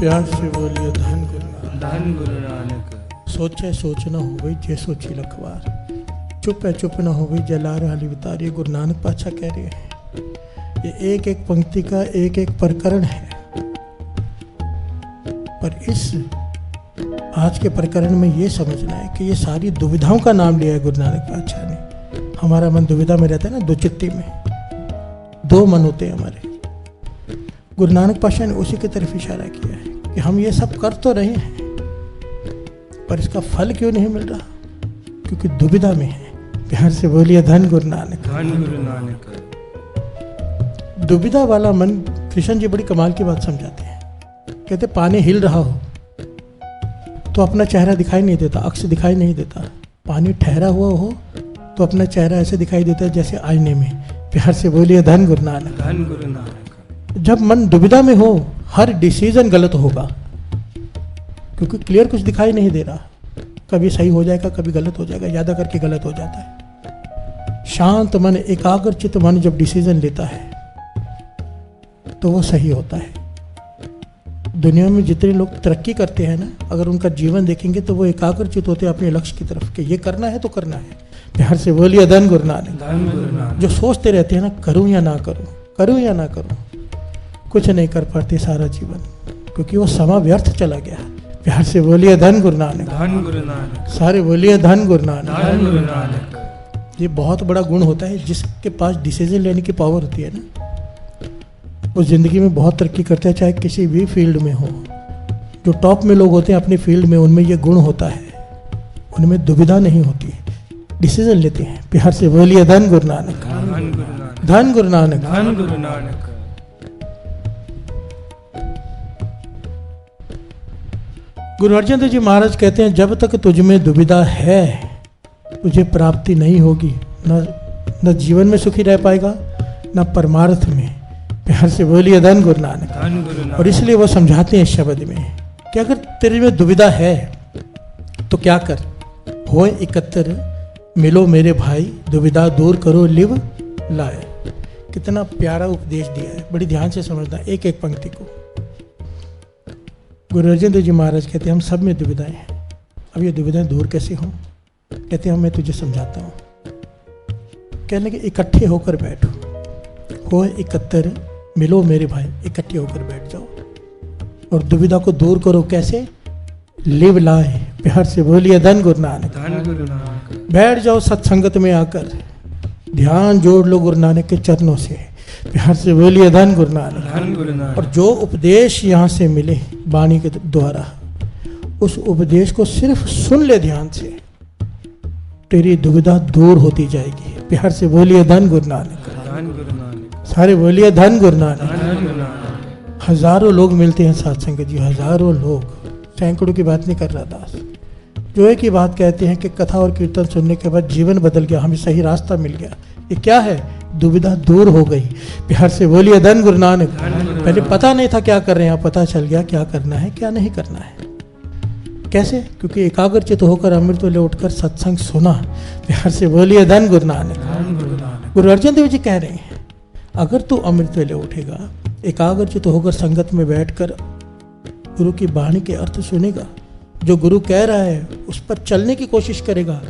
प्यार से बोलिए धन गुरु धन गुरु नानक। सोचे सोच न हो गई जे सोची लखवार, चुप है चुप न हो गई जलार हाली वितार। ये गुरु नानक पातशाह कह रहे हैं। ये एक एक पंक्ति का एक एक प्रकरण है, पर इस आज के प्रकरण में ये समझना है कि ये सारी दुविधाओं का नाम लिया है गुरु नानक पातशाह ने। हमारा मन दुविधा में रहता है ना, दो चित्ती में दो मन होते हैं हमारे। गुरु नानक पातशाह ने उसी की तरफ इशारा किया है कि हम ये सब कर तो रहे हैं, पर इसका फल क्यों नहीं मिल रहा? क्योंकि दुविधा में है। प्यार से बोलिए धन गुरु नानक। धन गुरु नानक। दुविधा वाला मन, कृष्ण जी बड़ी कमाल की बात समझाते हैं। कहते पानी हिल रहा हो तो अपना चेहरा दिखाई नहीं देता, अक्स दिखाई नहीं देता। पानी ठहरा हुआ हो तो अपना चेहरा ऐसे दिखाई देता है जैसे आईने में। प्यार से बोलिए धन गुरु नानक। धन गुरु नानक। जब मन दुविधा में हो, हर डिसीजन गलत होगा, क्योंकि क्लियर कुछ दिखाई नहीं दे रहा। कभी सही हो जाएगा, कभी गलत हो जाएगा, ज्यादा करके गलत हो जाता है। शांत मन, एकाग्र चित्त मन जब डिसीजन लेता है तो वो सही होता है। दुनिया में जितने लोग तरक्की करते हैं ना, अगर उनका जीवन देखेंगे तो वो एकाग्र चित्त होते हैं अपने लक्ष्य की तरफ कि ये करना है तो करना है। प्यार से बोलिए धन गुरु नानक। धन गुरु नानक। जो सोचते रहते हैं ना, करूं या ना करूं, करूं या ना करूं, कुछ नहीं कर पाते सारा जीवन, क्योंकि वो समय व्यर्थ चला गया। प्यार से बोलिए धन गुरु नानक। धन गुरु नानक। सारे बोलिए धन गुरु नानक। धन गुरु नानक। ये बहुत बड़ा गुण होता है जिसके पास डिसीजन लेने की पावर होती है ना, वो जिंदगी में बहुत तरक्की करते हैं, चाहे किसी भी फील्ड में हो। जो टॉप में लोग होते हैं अपनी फील्ड में, उनमें ये गुण होता है, उनमें दुविधा नहीं होती है, डिसीजन लेते हैं। प्यार से बोलिए धन गुरु नानक। धन गुरु नानक। धन गुरु नानक। धन गुरु नानक। गुरु अर्जन देव जी महाराज कहते हैं, जब तक तुझ में दुविधा है तुझे प्राप्ति नहीं होगी। न जीवन में सुखी रह पाएगा, न परमार्थ में। प्यार से बोलिए धन गुरु नानक। धन गुरु नानक। और इसलिए वो समझाते हैं इस शब्द में कि अगर तेरे में दुविधा है तो क्या कर, हो एकत्र मिलो मेरे भाई, दुविधा दूर करो लिव लाए। कितना प्यारा उपदेश दिया है, बड़ी ध्यान से समझना एक एक पंक्ति को। गुरु अर्जन देव जी महाराज कहते हैं हम सब में दुविधाएं हैं। अब ये दुविधाएं दूर कैसे हों? कहते हैं मैं तुझे समझाता हूँ। कहने के इकट्ठे होकर बैठो, हो एकत्र मिलो मेरे भाई, इकट्ठे होकर बैठ जाओ और दुविधा को दूर करो। कैसे? लिव लाए। प्यार से बोलिए धन गुरु नानक। धन गुरु नानक। बैठ जाओ सत्संगत में आकर, ध्यान जोड़ लो गुरु नानक के चरणों से। प्यार से बोलिए धन गुरु नानक। धन गुरु नानक। और जो उपदेश यहाँ से मिले वाणी के द्वारा, उस उपदेश को सिर्फ सुन ले ध्यान से, तेरी दुविधा दूर होती जाएगी। प्यार से बोलिए धन गुरु नानक। धन गुरु नानक। सारे बोलिए धन गुरु नानक। धन गुरु नानक। हजारों लोग मिलते हैं सत्संग जी, हजारों लोग, सैकड़ों की बात नहीं कर रहा दास। जो एक ही बात कहते हैं कि कथा और कीर्तन सुनने के बाद जीवन बदल गया, हमें सही रास्ता मिल गया। ये क्या है? दुविधा दूर हो गई। प्यार से बोलिए धन गुरु नानक। पहले पता नहीं था क्या कर रहे हैं, पता चल गया क्या करना है क्या नहीं करना है। कैसे? क्योंकि एकाग्रचित होकर अमृत ले उठकर सत्संग सुना। प्यार से बोलिए धन गुरु नानक। गुरु अर्जन देव जी कह रहे हैं, अगर तू अमृत ले उठेगा, एकाग्रचित होकर संगत में बैठकर गुरु की वाणी के अर्थ सुनेगा, जो गुरु कह रहा है उस पर चलने की कोशिश करेगा,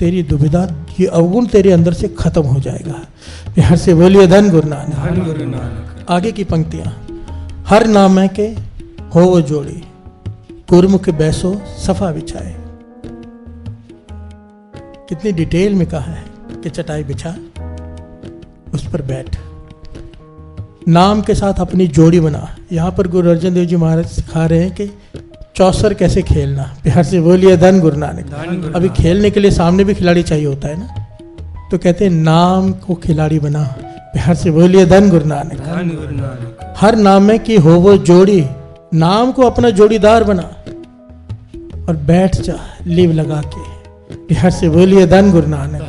तेरी दुविधा, ये अवगुण तेरे अंदर से खत्म हो जाएगा। प्यार से बोलिए धन गुरु नानक। धन गुरु नानक। आगे की पंक्तियां, हर नाम के हो वो जोड़ी, गुरुमुख बैसो सफा बिछाए। कितनी डिटेल में कहा है कि चटाई बिछा, उस पर बैठ, नाम के साथ अपनी जोड़ी बना। यहाँ पर गुरु अर्जन देव जी महाराज सिखा रहे हैं कि चौसर कैसे खेलना। प्यार से बोलिए धन गुरु नानक। अभी खेलने के लिए सामने भी खिलाड़ी चाहिए होता है ना, तो कहते हैं नाम को खिलाड़ी बना। प्यार से बोलिए धन गुरु नानक। धन गुरु नानक। हर नाम में की हो वो जोड़ी, नाम को अपना जोड़ीदार बना और बैठ जा लिव लगा के। प्यार से बोलिए धन गुरु नानक।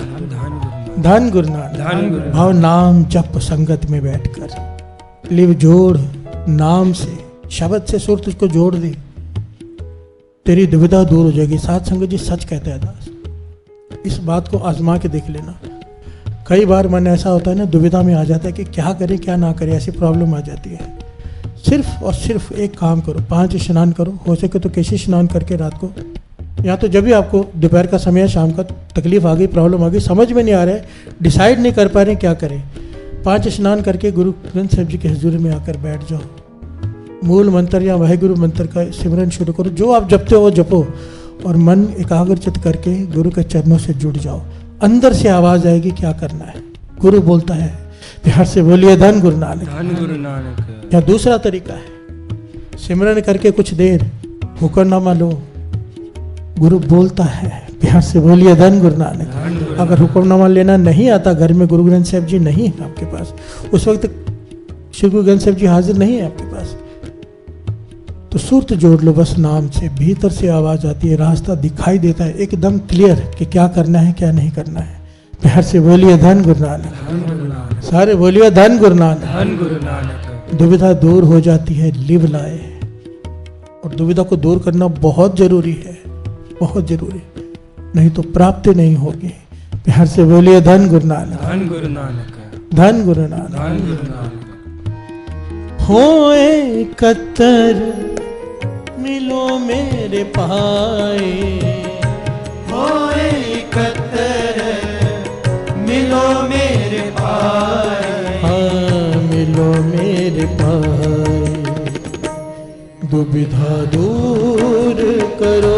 धन गुरु नानक। भाव नाम जप संगत में बैठकर, लिव जोड़ नाम से, शब्द से सुर तुझको जोड़ दे, तेरी दुविधा दूर हो जाएगी। साथ संगत जी सच कहते हैं दास, इस बात को आजमा के देख लेना। कई बार मन ऐसा होता है ना, दुविधा में आ जाता है कि क्या करें क्या ना करें, ऐसी प्रॉब्लम आ जाती है। सिर्फ और सिर्फ एक काम करो, 5 स्नान करो, हो सके तो केशी स्नान करके रात को, या तो जब भी आपको दोपहर का समय, शाम का तकलीफ आ गई, प्रॉब्लम आ गई, समझ में नहीं आ रहा है, डिसाइड नहीं कर पा रहे क्या करें, 5 स्नान करके गुरु ग्रंथ साहिब जी के हजूर में आकर बैठ जाओ, मूल मंत्र या वाहिगुरु मंत्र का सिमरन शुरू करो, जो आप जपते हो वो जपो, और मन एकाग्रचित करके गुरु के चरणों से जुड़ जाओ। अंदर से आवाज आएगी क्या करना है, गुरु बोलता है, प्यार से बोलिए धन गुरु नानक। धन गुरु नानक। या दूसरा तरीका है, सिमरन करके कुछ देर हुक्मनामा लो, गुरु बोलता है, प्यार से बोलिए धन गुरु नानक। अगर हुक्मनामा लेना नहीं आता, घर में गुरु ग्रंथ साहिब जी नहीं है आपके पास, उस वक्त श्री गुरु ग्रंथ साहिब जी हाजिर नहीं है आपके पास, तो सूरत जोड़ लो बस नाम से, भीतर से आवाज आती है, रास्ता दिखाई देता है एकदम क्लियर कि क्या करना है क्या नहीं करना है। प्यार से बोलिए धन गुरु नानक। सारे बोलिए धन गुरु नानक। धन गुरु नानक। दुविधा दूर हो जाती है, लिव लाए, और दुविधा को दूर करना बहुत जरूरी है, बहुत जरूरी, नहीं तो प्राप्ति नहीं होगी। प्यार से बोलिए धन गुरु नानक। धन गुरु नानक। धन गुरु नानक। धन गुरु नानक। होए कतर मिलो मेरे पाए, होए कतर मिलो मेरे पाए, हाँ मिलो मेरे पाए, दुविधा दूर करो